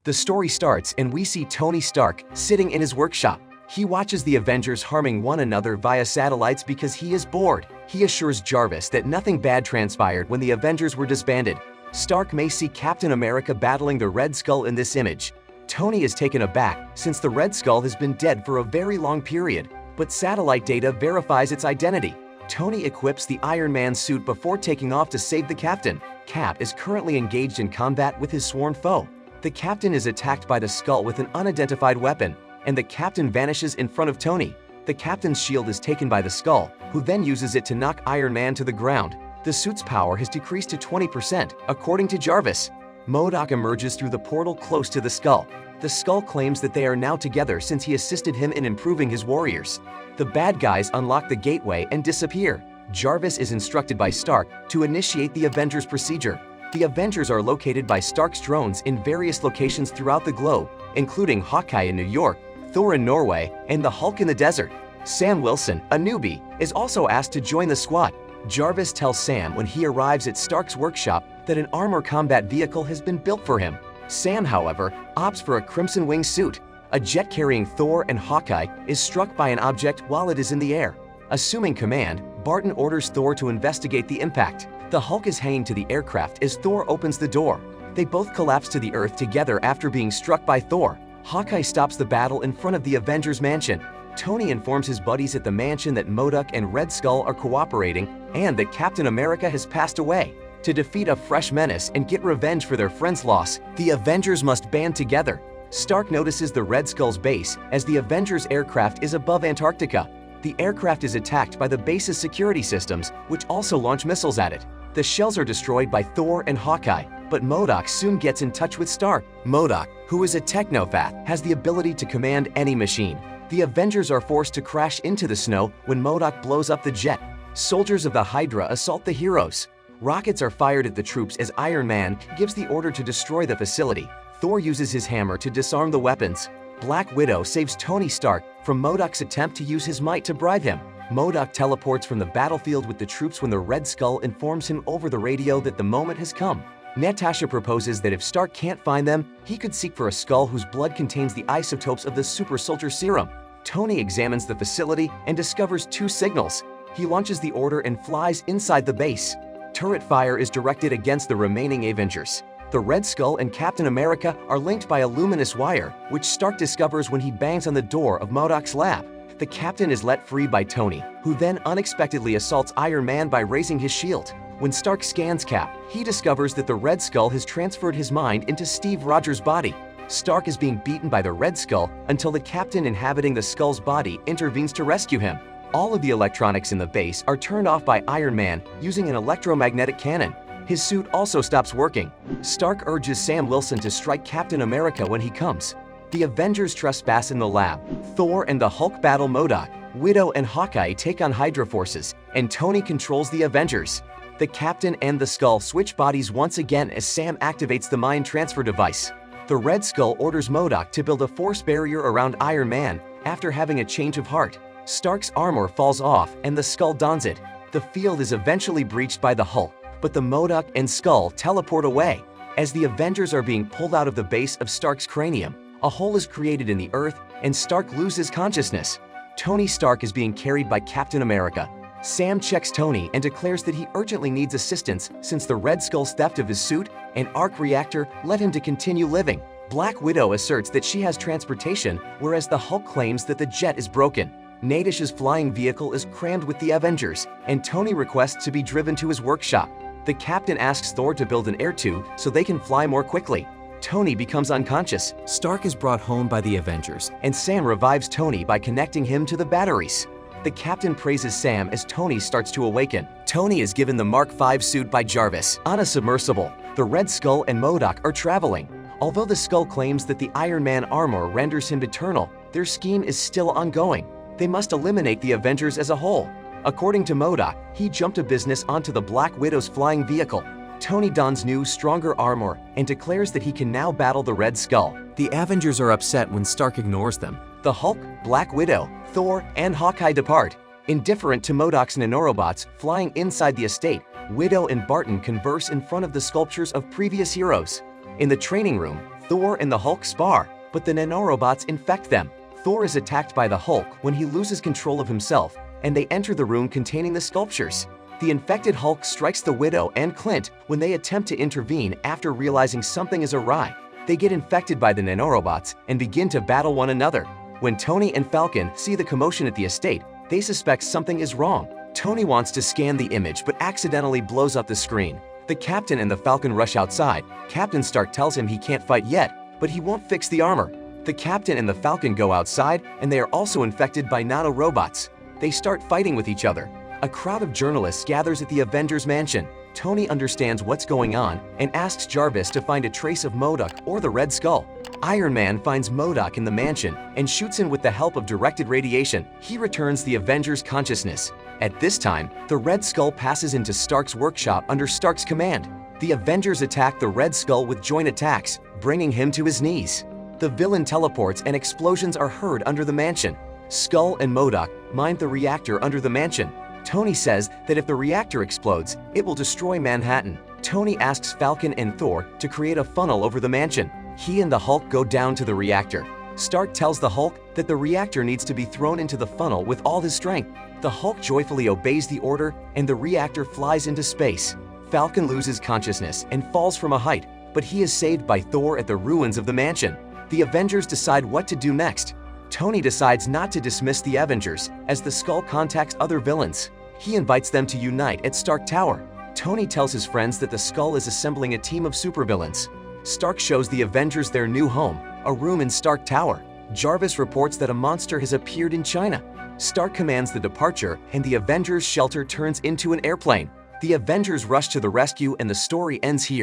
The story starts and we see Tony Stark sitting in his workshop. He watches the Avengers harming one another via satellites because he is bored. He assures Jarvis that nothing bad transpired when the Avengers were disbanded. Stark may see Captain America battling the Red Skull in this image. Tony is taken aback since the Red Skull has been dead for a very long period, but satellite data verifies its identity. Tony equips the Iron Man suit before taking off to save the Captain. Cap is currently engaged in combat with his sworn foe. The Captain is attacked by the Skull with an unidentified weapon, and the Captain vanishes in front of Tony. The Captain's shield is taken by the Skull, who then uses it to knock Iron Man to the ground. The suit's power has decreased to 20%, according to Jarvis. Modok emerges through the portal close to the Skull. The Skull claims that they are now together since he assisted him in improving his warriors. The bad guys unlock the gateway and disappear. Jarvis is instructed by Stark to initiate the Avengers procedure. The Avengers are located by Stark's drones in various locations throughout the globe, including Hawkeye in New York, Thor in Norway, and the Hulk in the desert. Sam Wilson, a newbie, is also asked to join the squad. Jarvis tells Sam when he arrives at Stark's workshop that an Armour combat vehicle has been built for him. Sam, however, opts for a Crimson Wing suit. A jet carrying Thor and Hawkeye is struck by an object while it is in the air. Assuming command, Barton orders Thor to investigate the impact. The Hulk is hanging to the aircraft as Thor opens the door. They both collapse to the earth together after being struck by Thor. Hawkeye stops the battle in front of the Avengers mansion. Tony informs his buddies at the mansion that Modok and Red Skull are cooperating and that Captain America has passed away. To defeat a fresh menace and get revenge for their friend's loss, the Avengers must band together. Stark notices the Red Skull's base as the Avengers aircraft is above Antarctica. The aircraft is attacked by the base's security systems, which also launch missiles at it. The shells are destroyed by Thor and Hawkeye, but Modok soon gets in touch with Stark. Modok, who is a technopath, has the ability to command any machine. The Avengers are forced to crash into the snow when Modok blows up the jet. Soldiers of the Hydra assault the heroes. Rockets are fired at the troops as Iron Man gives the order to destroy the facility. Thor uses his hammer to disarm the weapons. Black Widow saves Tony Stark from Modok's attempt to use his might to bribe him. Modok teleports from the battlefield with the troops when the Red Skull informs him over the radio that the moment has come. Natasha proposes that if Stark can't find them, he could seek for a skull whose blood contains the isotopes of the super soldier serum. Tony examines the facility and discovers two signals. He launches the order and flies inside the base. Turret fire is directed against the remaining Avengers. The Red Skull and Captain America are linked by a luminous wire, which Stark discovers when he bangs on the door of Modok's lab. The Captain is let free by Tony, who then unexpectedly assaults Iron Man by raising his shield. When Stark scans Cap, he discovers that the Red Skull has transferred his mind into Steve Rogers' body. Stark is being beaten by the Red Skull until the Captain inhabiting the Skull's body intervenes to rescue him. All of the electronics in the base are turned off by Iron Man using an electromagnetic cannon. His suit also stops working. Stark urges Sam Wilson to strike Captain America when he comes. The Avengers trespass in the lab. Thor and the Hulk battle Modok. Widow and Hawkeye take on Hydra forces, and Tony controls the Avengers. The Captain and the Skull switch bodies once again as Sam activates the mind transfer device. The Red Skull orders Modok to build a force barrier around Iron Man after having a change of heart. Stark's armor falls off and the Skull dons it. The field is eventually breached by the Hulk, but the Modok and Skull teleport away. As the Avengers are being pulled out of the base of Stark's cranium, a hole is created in the earth and Stark loses consciousness. Tony Stark is being carried by Captain America. Sam checks Tony and declares that he urgently needs assistance since the Red Skull's theft of his suit and arc reactor led him to continue living. Black Widow asserts that she has transportation, whereas the Hulk claims that the jet is broken. Nadish's flying vehicle is crammed with the Avengers, and Tony requests to be driven to his workshop. The Captain asks Thor to build an air tube so they can fly more quickly. Tony becomes unconscious. Stark is brought home by the Avengers, and Sam revives Tony by connecting him to the batteries. The Captain praises Sam as Tony starts to awaken. Tony is given the Mark V suit by Jarvis. On a submersible, the Red Skull and Modok are traveling. Although the Skull claims that the Iron Man armor renders him eternal, their scheme is still ongoing. They must eliminate the Avengers as a whole. According to Modok, he jumped a business onto the Black Widow's flying vehicle. Tony dons new, stronger armor and declares that he can now battle the Red Skull. The Avengers are upset when Stark ignores them. The Hulk, Black Widow, Thor, and Hawkeye depart. Indifferent to Modok's nanorobots flying inside the estate, Widow and Barton converse in front of the sculptures of previous heroes. In the training room, Thor and the Hulk spar, but the nanorobots infect them. Thor is attacked by the Hulk when he loses control of himself, and they enter the room containing the sculptures. The infected Hulk strikes the Widow and Clint when they attempt to intervene after realizing something is awry. They get infected by the nanorobots and begin to battle one another. When Tony and Falcon see the commotion at the estate, they suspect something is wrong. Tony wants to scan the image but accidentally blows up the screen. The Captain and the Falcon rush outside. Captain Stark tells him he can't fight yet, but he won't fix the armor. The Captain and the Falcon go outside, and they are also infected by nanorobots. They start fighting with each other. A crowd of journalists gathers at the Avengers mansion. Tony understands what's going on and asks Jarvis to find a trace of Modok or the Red Skull. Iron Man finds Modok in the mansion and shoots him with the help of directed radiation. He returns the Avengers' consciousness. At this time, the Red Skull passes into Stark's workshop under Stark's command. The Avengers attack the Red Skull with joint attacks, bringing him to his knees. The villain teleports and explosions are heard under the mansion. Skull and Modok mine the reactor under the mansion. Tony says that if the reactor explodes, it will destroy Manhattan. Tony asks Falcon and Thor to create a funnel over the mansion. He and the Hulk go down to the reactor. Stark tells the Hulk that the reactor needs to be thrown into the funnel with all his strength. The Hulk joyfully obeys the order, and the reactor flies into space. Falcon loses consciousness and falls from a height, but he is saved by Thor at the ruins of the mansion. The Avengers decide what to do next. Tony decides not to dismiss the Avengers, as the Skull contacts other villains. He invites them to unite at Stark Tower. Tony tells his friends that the Skull is assembling a team of supervillains. Stark shows the Avengers their new home, a room in Stark Tower. Jarvis reports that a monster has appeared in China. Stark commands the departure, and the Avengers' shelter turns into an airplane. The Avengers rush to the rescue, and the story ends here.